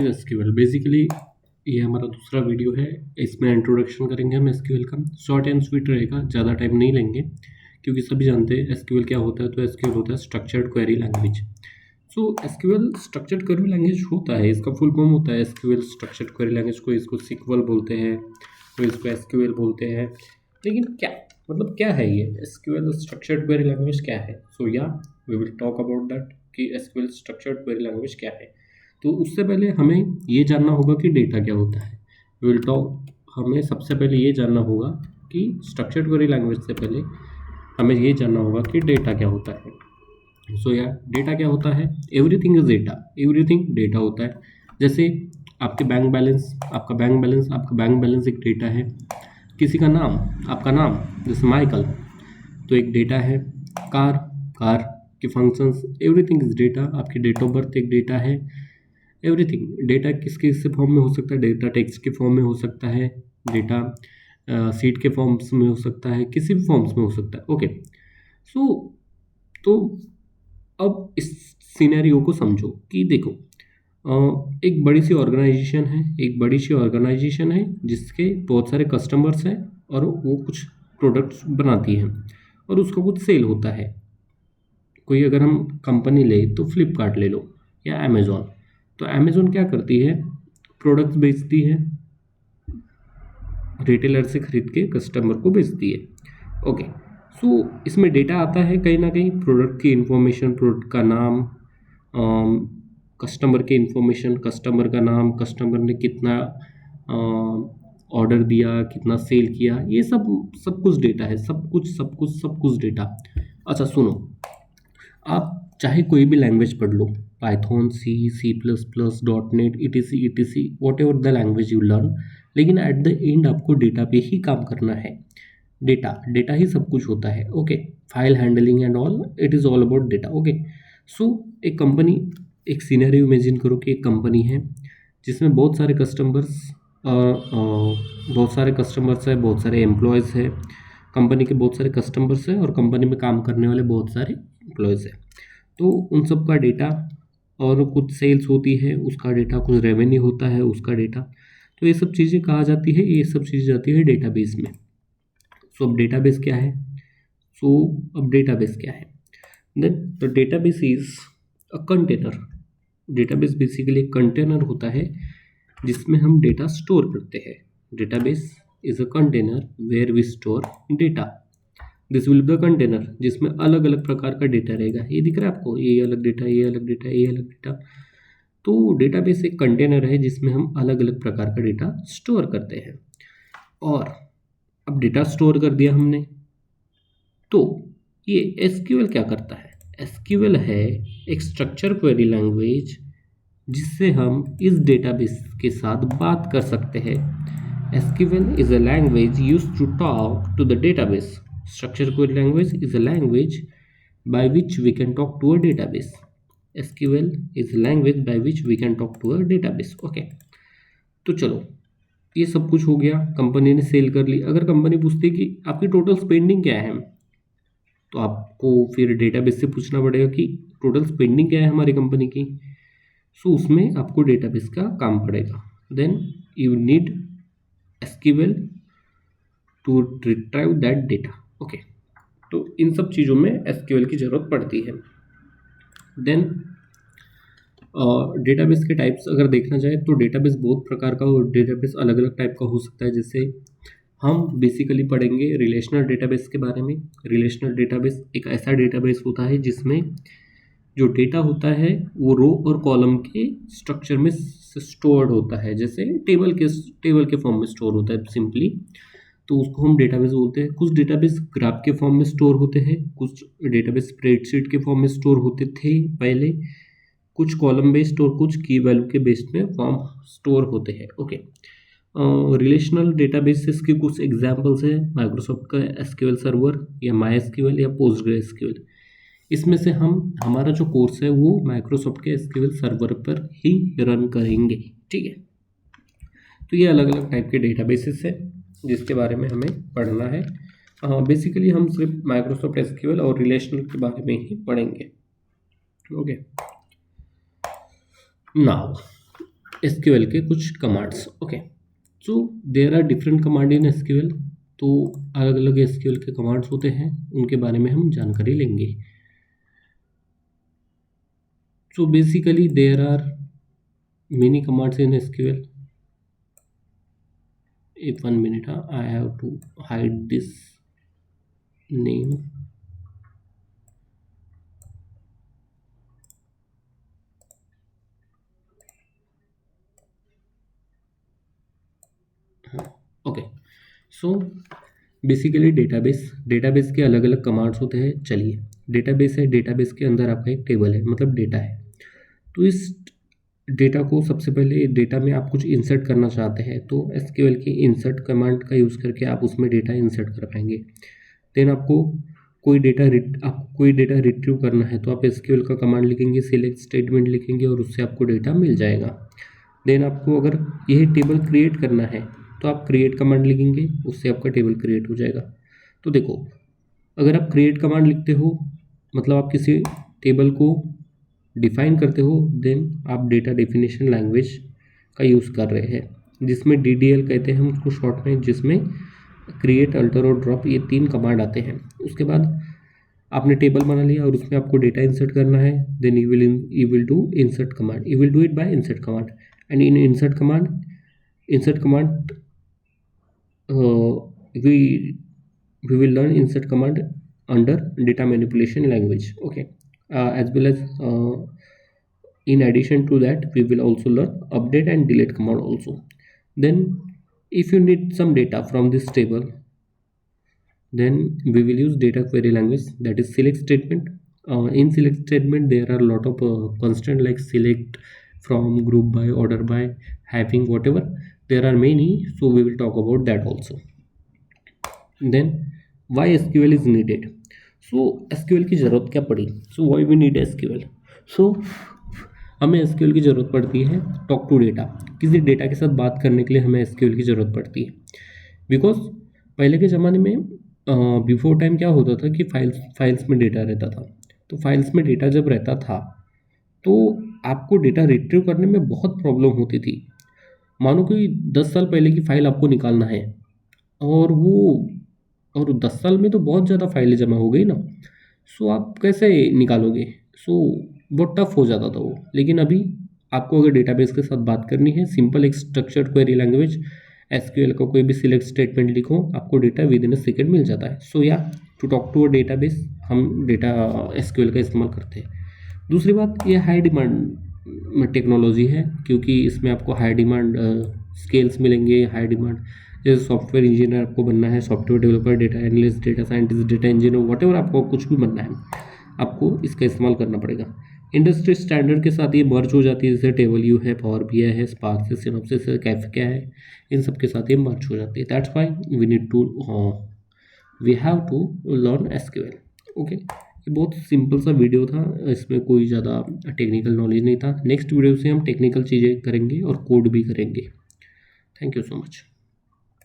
SQL basically ये हमारा दूसरा वीडियो है। इसमें इंट्रोडक्शन करेंगे हम एसक्यूएल का। शॉर्ट एंड स्वीट रहेगा, ज़्यादा टाइम नहीं लेंगे क्योंकि सभी जानते हैं एसक्यूएल क्या होता है। तो एसक्यूएल होता है स्ट्रक्चर्ड क्वेरी लैंग्वेज। सो एसक्यूएल स्ट्रक्चर्ड क्वेरी लैंग्वेज होता है, इसका फुल फॉर्म होता है एसक्यूएल स्ट्रक्चर्ड क्वेरी लैंग्वेज। को इसको सिक्वल बोलते हैं, तो इसको एसक्यूएल बोलते हैं। लेकिन क्या मतलब क्या है ये एसक्यूएल स्ट्रक्चर्ड क्वेरी लैंग्वेज क्या है? सो या we will talk about that कि एसक्यूएल स्ट्रक्चर्ड क्वेरी लैंग्वेज क्या है। तो उससे पहले हमें ये जानना होगा कि डेटा क्या होता है। विल टॉक हमें सबसे पहले ये जानना होगा कि स्ट्रक्चर्ड क्वेरी लैंग्वेज से पहले हमें ये जानना होगा कि डेटा क्या होता है। सो या डेटा क्या होता है? Everything is data, everything data होता है। जैसे आपके बैंक बैलेंस, आपका बैंक बैलेंस एक डेटा है। किसी का नाम, आपका नाम जैसे माइकल, तो एक डेटा है। कार के फंक्शंस, एवरीथिंग इज डेटा। आपकी डेट ऑफ बर्थ एक डेटा है। एवरीथिंग डेटा किस किस फॉर्म में हो सकता है? डेटा टेक्स्ट के फॉर्म में हो सकता है, डेटा सीट के फॉर्म्स में हो सकता है, किसी भी फॉर्म्स में हो सकता है। ओके सो तो अब इस सिनेरियो को समझो कि देखो एक बड़ी सी ऑर्गेनाइजेशन है जिसके बहुत सारे कस्टमर्स हैं और वो कुछ प्रोडक्ट्स बनाती है और उसका कुछ सेल होता है। कोई अगर हम कंपनी ले तो फ्लिपकार्ट ले लो या अमेज़ॉन। तो अमेज़ॉन क्या करती है? प्रोडक्ट्स बेचती है, रिटेलर से खरीद के कस्टमर को बेचती है। ओके सो इसमें डेटा आता है कहीं ना कहीं, प्रोडक्ट की इंफॉर्मेशन, प्रोडक्ट का नाम, कस्टमर के इंफॉर्मेशन, कस्टमर का नाम, कस्टमर ने कितना ऑर्डर दिया, कितना सेल किया, ये सब कुछ डेटा है। सब कुछ डेटा। अच्छा सुनो, आप चाहे कोई भी लैंग्वेज पढ़ लो, Python, C++, .NET, etc whatever the language you learn, लेकिन एट द एंड आपको डेटा पे ही काम करना है। डेटा ही सब कुछ होता है। Okay file handling and all, it is all about data. Okay so एक कंपनी, एक सिनेरियो इमेजिन करो कि एक कंपनी है जिसमें बहुत सारे कस्टमर्स है, बहुत सारे एम्प्लॉयज़ है। कंपनी के बहुत सारे कस्टमर्स हैं और कंपनी में काम करने वाले बहुत सारे एम्प्लॉयज़ हैं। तो उन सब का डेटा, और कुछ सेल्स होती है उसका डेटा, कुछ रेवेन्यू होता है उसका डेटा। तो ये सब चीज़ें कहा जाती है, ये सब चीज़ें जाती है डेटाबेस में। सो अब डेटाबेस क्या है? Then the database is a container. Database basically एक कंटेनर होता है जिसमें हम डेटा स्टोर करते हैं। Database is a container where we store data. This will be the container जिसमें अलग अलग प्रकार का डेटा रहेगा। ये दिख रहा है आपको, ये अलग डेटा, ये अलग डेटा, ये अलग डेटा। तो डेटाबेस एक कंटेनर है जिसमें हम अलग अलग प्रकार का डेटा स्टोर करते हैं। और अब डेटा स्टोर कर दिया हमने, तो ये एसक्यूएल क्या करता है? एसक्यूएल है एक स्ट्रक्चर क्वेरी लैंग्वेज जिससे हम इस डेटाबेस के साथ बात कर सकते हैं। SQL is a language used to talk to the database. Structured query language is a language by which we can talk to a database. SQL is a language by which we can talk to a database. Okay. तो चलो ये सब कुछ हो गया, company ने cell कर ली। अगर कंपनी पूछती है कि आपकी टोटल स्पेंडिंग क्या है, तो आपको फिर डेटाबेस से पूछना पड़ेगा कि टोटल स्पेंडिंग क्या है हमारी कंपनी की। सो उसमें आपको डेटाबेस का काम पड़ेगा। Then you need SQL to retrieve that data. Okay तो इन सब चीज़ों में SQL की ज़रूरत पड़ती है। देन डेटाबेस के टाइप्स अगर देखना जाए तो डेटाबेस बहुत प्रकार का, डेटाबेस अलग अलग टाइप का हो सकता है। जैसे हम बेसिकली पढ़ेंगे रिलेशनल डेटाबेस के बारे में। रिलेशनल डेटाबेस एक ऐसा डेटाबेस होता है जिसमें जो डेटा होता है वो रो और कॉलम के स्ट्रक्चर में स्टोर्ड होता है, जैसे टेबल के फॉर्म में स्टोर होता है सिंपली। तो उसको हम डेटाबेस बोलते हैं। कुछ डेटाबेस ग्राफ के फॉर्म में स्टोर होते हैं, कुछ डेटाबेस स्प्रेडशीट के फॉर्म में स्टोर होते थे पहले, कुछ कॉलम बेस्ड और कुछ की वैल्यू के बेस्ड में फॉर्म स्टोर होते हैं। ओके रिलेशनल डेटाबेसेस के कुछ एग्जांपल्स हैं माइक्रोसॉफ्ट का एसक्यूएल सर्वर या माईएसक्यूएल या पोस्टग्रेसक्यूएल। इसमें से हम, हमारा जो कोर्स है वो माइक्रोसॉफ्ट के एसक्यूएल सर्वर पर ही रन करेंगे। ठीक है, तो ये अलग अलग टाइप के डेटाबेसेस है जिसके बारे में हमें पढ़ना है। बेसिकली हम सिर्फ माइक्रोसॉफ्ट एसक्यूएल और रिलेशनल के बारे में ही पढ़ेंगे। ओके नाउ एसक्यूएल के कुछ commands. Okay, so there are different command in SQL. तो अलग अलग एसक्यूएल के कमांड्स होते हैं, उनके बारे में हम जानकारी लेंगे। So basically there are many commands in SQL. if 1 minute, I have to hide this name. Okay, so basically database के अलग अलग कमांड्स होते हैं। चलिए, डेटाबेस है, डेटाबेस के अंदर आपका एक टेबल है, मतलब डेटा है। तो इस डेटा को सबसे पहले डेटा में आप कुछ इंसर्ट करना चाहते हैं, तो एसक्यूएल की इंसर्ट कमांड का यूज़ करके आप उसमें डेटा इंसर्ट कर पाएंगे। देन आपको कोई डेटा रिट्रीव करना है, तो आप एसक्यूएल का कमांड लिखेंगे, सिलेक्ट स्टेटमेंट लिखेंगे और उससे आपको डेटा मिल जाएगा। देन आपको अगर यह टेबल क्रिएट करना है, तो आप क्रिएट कमांड लिखेंगे, उससे आपका टेबल क्रिएट हो जाएगा। तो देखो, अगर आप क्रिएट कमांड लिखते हो मतलब आप किसी टेबल को डिफाइन करते हो, देन आप डेटा डेफिनेशन लैंग्वेज का यूज़ कर रहे हैं, जिसमें DDL कहते हैं हम उसको शॉर्ट में, जिसमें क्रिएट, अल्टर और ड्रॉप, ये 3 कमांड आते हैं। उसके बाद आपने टेबल बना लिया और उसमें आपको डेटा इंसर्ट करना है। Then you will do insert command, you will do it by insert command. And in insert command we will learn insert command under data manipulation language. Okay, as well as in addition to that, we will also learn update and delete command also. Then if you need some data from this table, then we will use data query language, that is select statement. In select statement there are a lot of constant like select, from, group by, order by, having, whatever there are many, so we will talk about that also. Then why SQL is needed. So SQL की ज़रूरत क्या पड़ी? So why we need SQL? So हमें SQL की ज़रूरत पड़ती है talk to data, किसी डेटा के साथ बात करने के लिए हमें एसक्यूएल की ज़रूरत पड़ती है। बिकॉज पहले के ज़माने में बिफोर टाइम क्या होता था कि फाइल्स में डेटा रहता था। तो फाइल्स में डेटा जब रहता था तो आपको डेटा रिट्रीव करने में बहुत प्रॉब्लम होती थी। मानो कि 10 साल पहले की फ़ाइल आपको निकालना है, और 10 साल में तो बहुत ज़्यादा फाइलें जमा हो गई ना, सो आप कैसे निकालोगे? सो बहुत टफ हो जाता था वो। लेकिन अभी आपको अगर डेटाबेस के साथ बात करनी है, सिंपल एक स्ट्रक्चर्ड क्वेरी लैंग्वेज एसक्यूएल का कोई भी सिलेक्ट स्टेटमेंट लिखो, आपको data within a second मिल जाता है। सो या to talk to a database हम डेटा एसक्यूएल का इस्तेमाल करते हैं। दूसरी बात, ये हाई डिमांड टेक्नोलॉजी है, क्योंकि इसमें आपको हाई डिमांड स्केल्स मिलेंगे। हाई डिमांड जैसे सॉफ्टवेयर इंजीनियर आपको बनना है, software developer, data analyst, data scientist, data engineer, whatever आपको कुछ भी बनना है, आपको इसका इस्तेमाल करना पड़ेगा। इंडस्ट्री स्टैंडर्ड के साथ ये मर्ज हो जाती है, जैसे टेबल यू है, पावर BI है, स्पार्क है, सिनॉप्सिस है, कैफे है, इन सब के साथ ये मर्ज हो जाती है। That's why we have to learn SQL. Okay, ये बहुत सिंपल सा वीडियो था, इसमें कोई ज़्यादा टेक्निकल नॉलेज नहीं था। नेक्स्ट वीडियो से हम टेक्निकल चीज़ें करेंगे और कोड भी करेंगे। Thank you so much.